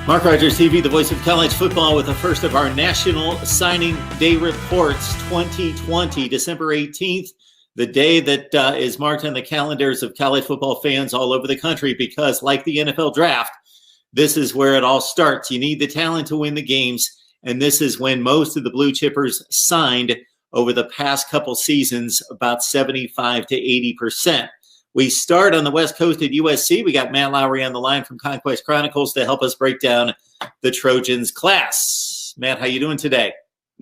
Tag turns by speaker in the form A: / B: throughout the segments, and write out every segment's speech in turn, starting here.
A: Mark Rogers TV, the voice of college football, with the first of our National Signing Day Reports 2020, December 18th, the day that is marked on the calendars of college football fans all over the country because, like the NFL draft, this is where it all starts. You need the talent to win the games, and this is when most of the blue chippers signed over the past couple seasons, about 75 to 80%. We start on the West Coast at USC. We got Matt Lowry on the line from Conquest Chronicles to help us break down the Trojans class. Matt, how you doing today?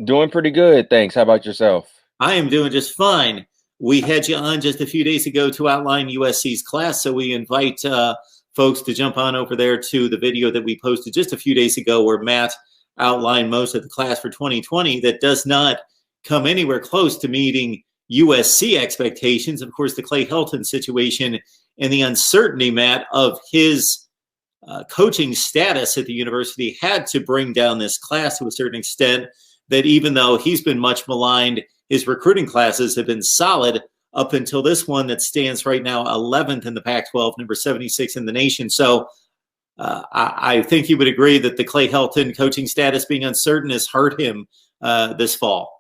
B: Doing pretty good, thanks. How about yourself?
A: I am doing just fine. We had you on just a few days ago to outline USC's class, so we invite folks to jump on over there to the video that we posted just a few days ago where Matt outlined most of the class for 2020 that does not come anywhere close to meeting USC expectations. Of course, the Clay Helton situation and the uncertainty, Matt, of his coaching status at the university had to bring down this class to a certain extent, that even though he's been much maligned, his recruiting classes have been solid up until this one that stands right now 11th in the Pac-12, number 76 in the nation. So I think you would agree that the Clay Helton coaching status being uncertain has hurt him this fall.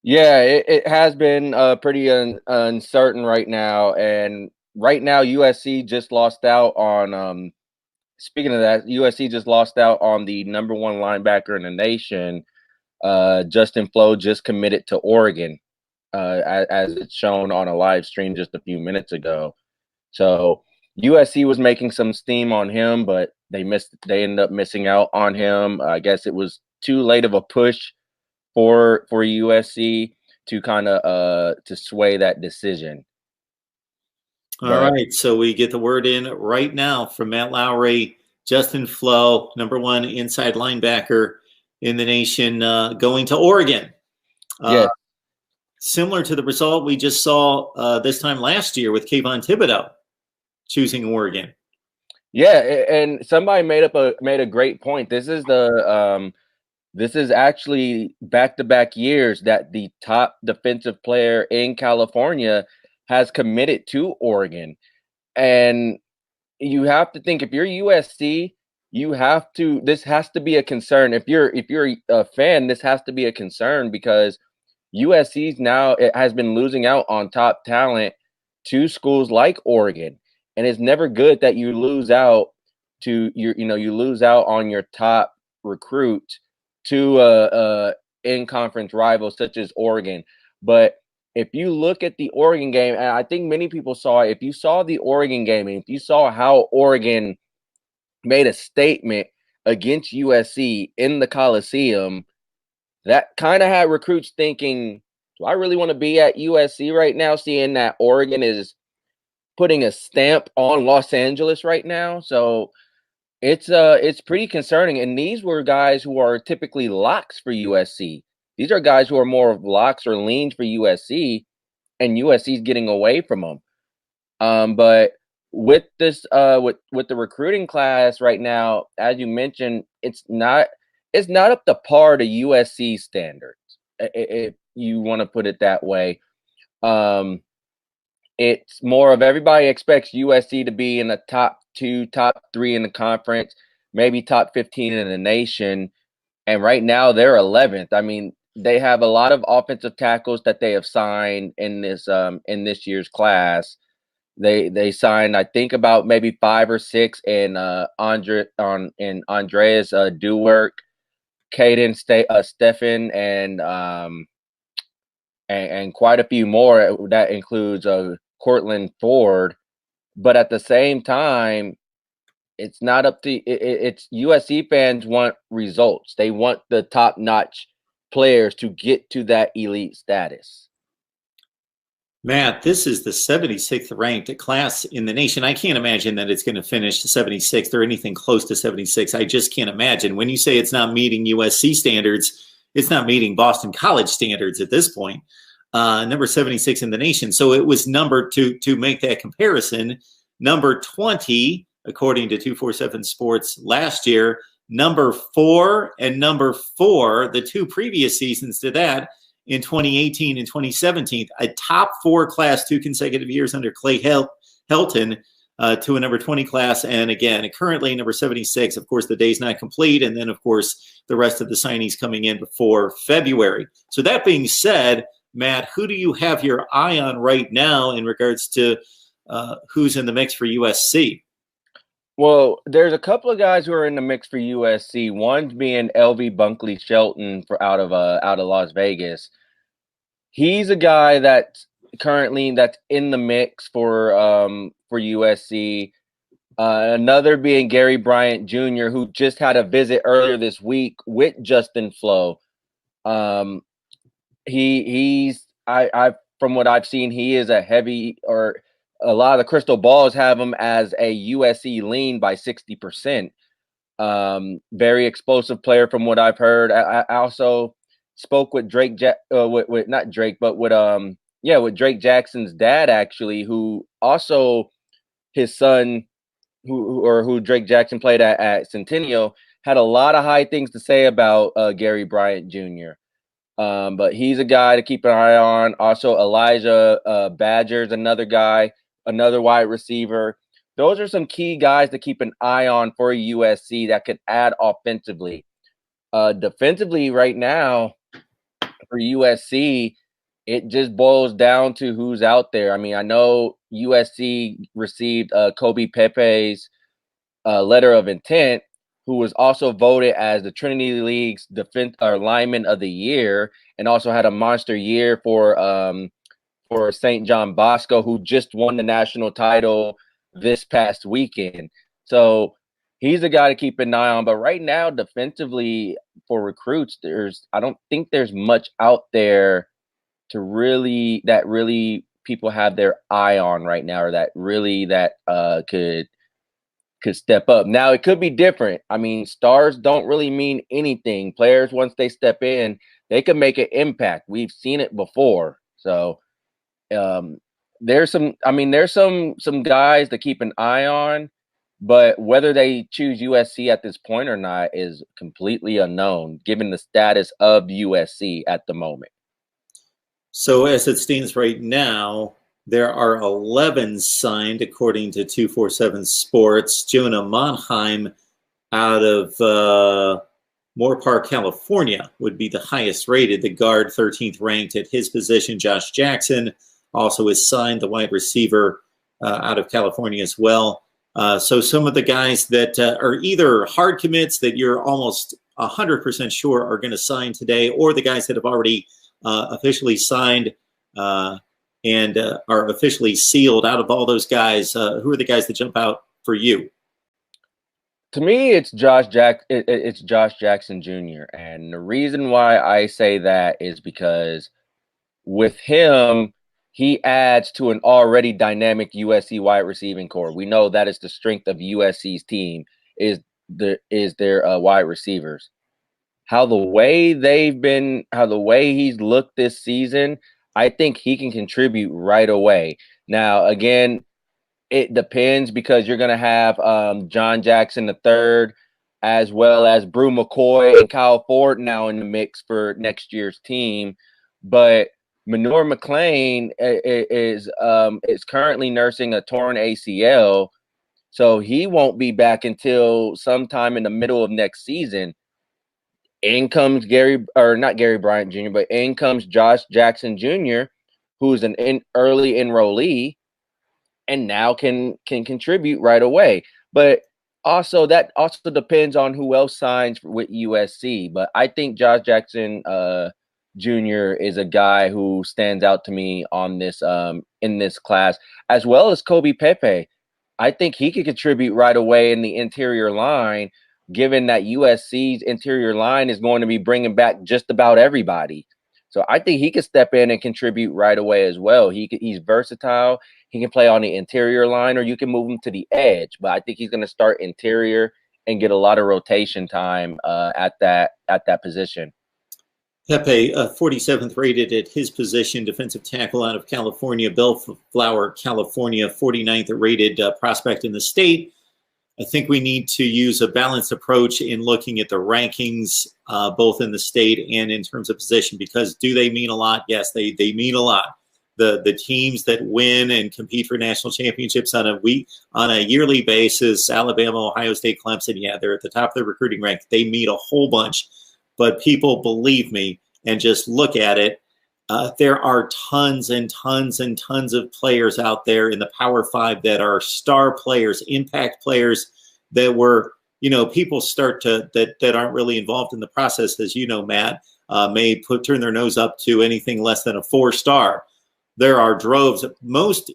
B: Yeah, it has been pretty uncertain right now. And right now, USC just lost out on, speaking of that, USC just lost out on the number one linebacker in the nation. Justin Flo just committed to Oregon, as it's shown on a live stream just a few minutes ago. So USC was making some steam on him, but they ended up missing out on him. I guess it was too late of a push for USC to kind of to sway that decision.
A: All right, so we get the word in right now from Matt Lowry, Justin Flo, number one inside linebacker in the nation, going to Oregon.
B: Yeah.
A: Similar to the result we just saw this time last year with Kayvon Thibodeau choosing Oregon.
B: Yeah, and somebody made a great point. This is actually back-to-back years that the top defensive player in California has committed to Oregon. And you have to think, if you're USC, this has to be a concern. If you're a fan, this has to be a concern because USC's now, it has been losing out on top talent to schools like Oregon. And it's never good that you lose out you lose out on your top recruit to in-conference rivals such as Oregon. But if you look at the Oregon game, and I think many people saw it, if you saw the Oregon game and if you saw how Oregon made a statement against USC in the Coliseum, that kind of had recruits thinking, do I really want to be at USC right now, seeing that Oregon is putting a stamp on Los Angeles right now? So it's pretty concerning. And these were guys who are typically locks for USC. These are guys who are more of locks or leans for USC, and USC's getting away from them. But with this, with the recruiting class right now, as you mentioned, it's not up to par to USC standards, if you want to put it that way. It's more of everybody expects USC to be in the top 2, top 3 in the conference, maybe top 15 in the nation. And right now they're 11th. I mean, they have a lot of offensive tackles that they have signed in this year's class. They signed, I think, about maybe 5 or 6 in Andreas Duwerk, Caden Stephan, and quite a few more. That includes Cortland Ford. But at the same time, it's not up to it's USC fans want results. They want the top-notch players to get to that elite status.
A: Matt, this is the 76th ranked class in the nation. I can't imagine that it's going to finish 76th or anything close to 76. I just can't imagine. When you say it's not meeting USC standards, it's not meeting Boston College standards at this point. Number 76 in the nation. So it was numbered to make that comparison. Number 20, according to 247 Sports last year, number 4 and number 4, the 2 previous seasons to that, in 2018 and 2017, a top 4 class 2 consecutive years under Clay Helton. to a number 20 class. And again, currently number 76, of course, the day's not complete. And then, of course, the rest of the signees coming in before February. So that being said, Matt, who do you have your eye on right now in regards to who's in the mix for USC?
B: Well, there's a couple of guys who are in the mix for USC. One's being LV Bunkley Shelton out of Las Vegas. He's a guy that's in the mix for USC. Another being Gary Bryant Jr., who just had a visit earlier this week with Justin Flo. He's from what I've seen, he is a heavy, or a lot of the crystal balls have him as a USC lean by 60%. Very explosive player from what I've heard. I also spoke with Drake, with not Drake, but with Drake Jackson's dad, actually, who also his son, who Drake Jackson played at Centennial, had a lot of high things to say about Gary Bryant Jr. But he's a guy to keep an eye on. Also, Elijah Badger's another guy, another wide receiver. Those are some key guys to keep an eye on for USC that could add offensively. Defensively, right now, for USC, it just boils down to who's out there. I mean, I know USC received Kobe Pepe's letter of intent, who was also voted as the Trinity League's lineman of the year, and also had a monster year for St. John Bosco, who just won the national title this past weekend. So he's a guy to keep an eye on. But right now, defensively for recruits, I don't think there's much out there that really people have their eye on right now, or that could step up. Now, it could be different. I mean, stars don't really mean anything. Players, once they step in, they can make an impact. We've seen it before. So there's some guys to keep an eye on, but whether they choose USC at this point or not is completely unknown, given the status of USC at the moment.
A: So as it stands right now, there are 11 signed, according to 247 Sports. Jonah Monheim out of Moorpark, California, would be the highest rated. The guard, 13th ranked at his position. Josh Jackson also is signed, the wide receiver out of California as well. So some of the guys that are either hard commits that you're almost 100% sure are going to sign today, or the guys that have already officially signed and are officially sealed. Out of all those guys, who are the guys that jump out for you?
B: To me, it's Josh Jackson Jr. And the reason why I say that is because with him, he adds to an already dynamic USC wide receiving core. We know that is the strength of USC's team is their wide receivers. How the way he's looked this season, I think he can contribute right away. Now, again, it depends, because you're going to have John Jackson III, as well as Brew McCoy and Kyle Ford now in the mix for next year's team. But Manure McLean is currently nursing a torn ACL, so he won't be back until sometime in the middle of next season. In comes not Gary Bryant Jr., but in comes Josh Jackson Jr., who's an early enrollee, and now can contribute right away. But that also depends on who else signs with USC. But I think Josh Jackson Jr. is a guy who stands out to me on this in this class, as well as Kobe Pepe. I think he could contribute right away in the interior line, given that USC's interior line is going to be bringing back just about everybody. So I think he could step in and contribute right away as well. He's versatile. He can play on the interior line, or you can move him to the edge. But I think he's going to start interior and get a lot of rotation time at that position.
A: Pepe, 47th rated at his position, defensive tackle out of California, Bellflower, California, 49th rated prospect in the state. I think we need to use a balanced approach in looking at the rankings, both in the state and in terms of position, because do they mean a lot? Yes, they mean a lot. the teams that win and compete for national championships on a yearly basis. Alabama, Ohio State, Clemson, yeah, they're at the top of the recruiting rank. They meet a whole bunch, but people believe me and just look at it. There are tons and tons and tons of players out there in the Power Five that are star players, impact players that were, people start to that aren't really involved in the process, as you know, Matt, may turn their nose up to anything less than a 4-star. There are droves.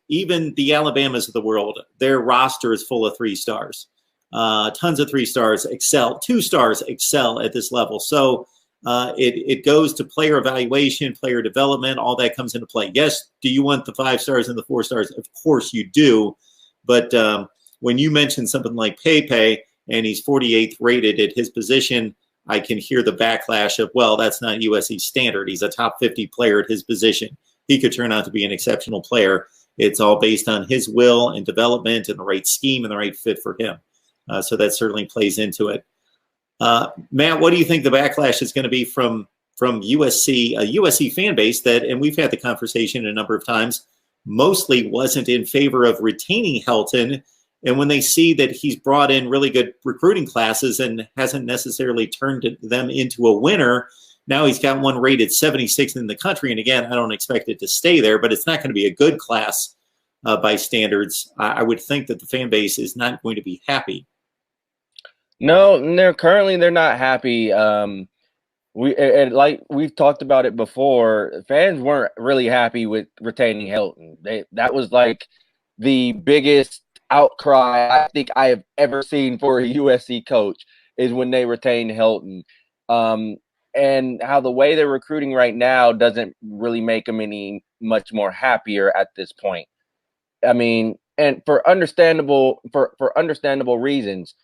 A: Even the Alabamas of the world, their roster is full of 3 stars. Tons of 3 stars excel. 2 stars excel at this level. So it goes to player evaluation, player development. All that comes into play. Yes, do you want the 5 stars and the 4 stars? Of course you do. But when you mention something like Pepe and he's 48th rated at his position, I can hear the backlash of, well, that's not USC standard. He's a top 50 player at his position. He could turn out to be an exceptional player. It's all based on his will and development and the right scheme and the right fit for him. So that certainly plays into it. Matt, what do you think the backlash is going to be from USC, a USC fan base that, and we've had the conversation a number of times, mostly wasn't in favor of retaining Helton. And when they see that he's brought in really good recruiting classes and hasn't necessarily turned them into a winner, now he's got one rated 76th in the country. And again, I don't expect it to stay there, but it's not going to be a good class by standards. I would think that the fan base is not going to be happy.
B: No, they're not happy. Like we've talked about it before, fans weren't really happy with retaining Helton. That was like the biggest outcry I think I have ever seen for a USC coach is when they retained Helton. And how the way they're recruiting right now doesn't really make them any much more happier at this point. I mean, and for understandable reasons,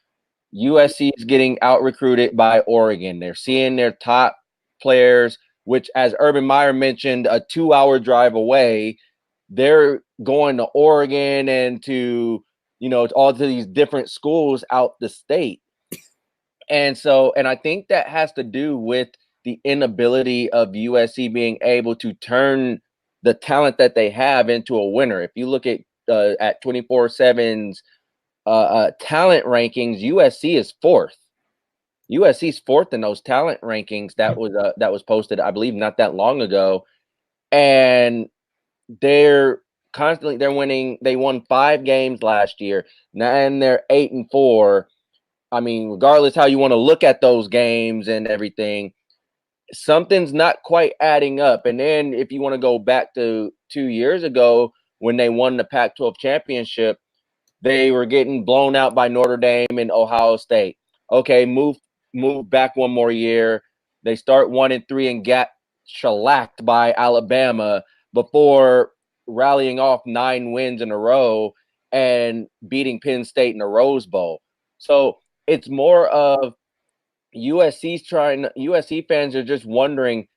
B: USC is getting out recruited by Oregon. They're seeing their top players, which, as Urban Meyer mentioned, a 2-hour drive away. They're going to Oregon and to, all to these different schools out the state. And I think that has to do with the inability of USC being able to turn the talent that they have into a winner. If you look at 24/7's talent rankings, USC is 4th. USC is 4th in those talent rankings that was posted, I believe, not that long ago. And they're winning. They won 5 games last year. Now, and they're 8-4. I mean, regardless how you want to look at those games and everything, something's not quite adding up. And then if you want to go back to 2 years ago when they won the Pac-12 championship, they were getting blown out by Notre Dame and Ohio State. Okay, move back one more year. They start 1-3 and get shellacked by Alabama before rallying off 9 wins in a row and beating Penn State in the Rose Bowl. So it's more of USC fans are just wondering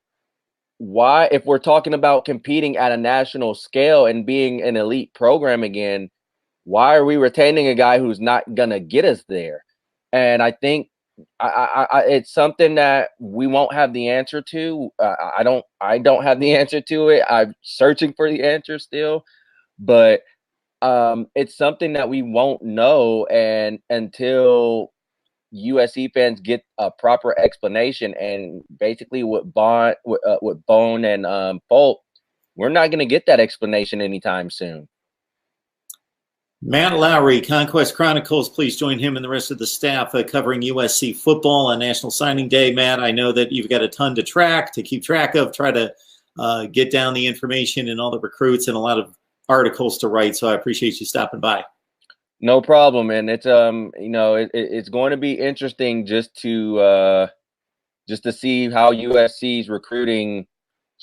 B: why, if we're talking about competing at a national scale and being an elite program again, why are we retaining a guy who's not going to get us there? And I think it's something that we won't have the answer to. I don't have the answer to it. I'm searching for the answer still, but it's something that we won't know and until USC fans get a proper explanation. And basically with Bone and Bolt, we're not going to get that explanation anytime soon.
A: Matt Lowry, Conquest Chronicles, please join him and the rest of the staff covering USC football on National Signing Day. Matt, I know that you've got a ton to keep track of, try to get down the information and all the recruits and a lot of articles to write, so I appreciate you stopping by.
B: No problem, and it's it's going to be interesting just to see how USC's recruiting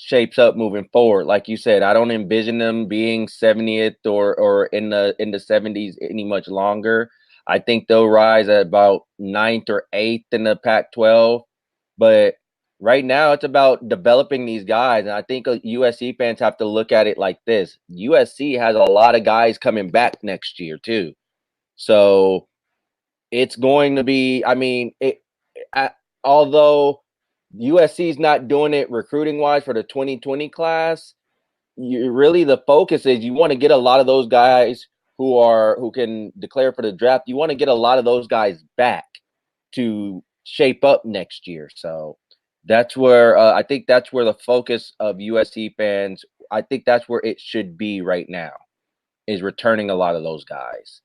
B: shapes up moving forward. Like you said, I don't envision them being 70th or in the 70s any much longer. I think they'll rise at about 9th or 8th in the Pac-12. But right now it's about developing these guys. And I think USC fans have to look at it like this. USC has a lot of guys coming back next year too. So it's going to be, although USC is not doing it recruiting wise for the 2020 class, really the focus is you want to get a lot of those guys who can declare for the draft. You want to get a lot of those guys back to shape up next year. So that's where I think that's where the focus of USC fans. I think that's where it should be right now, is returning a lot of those guys.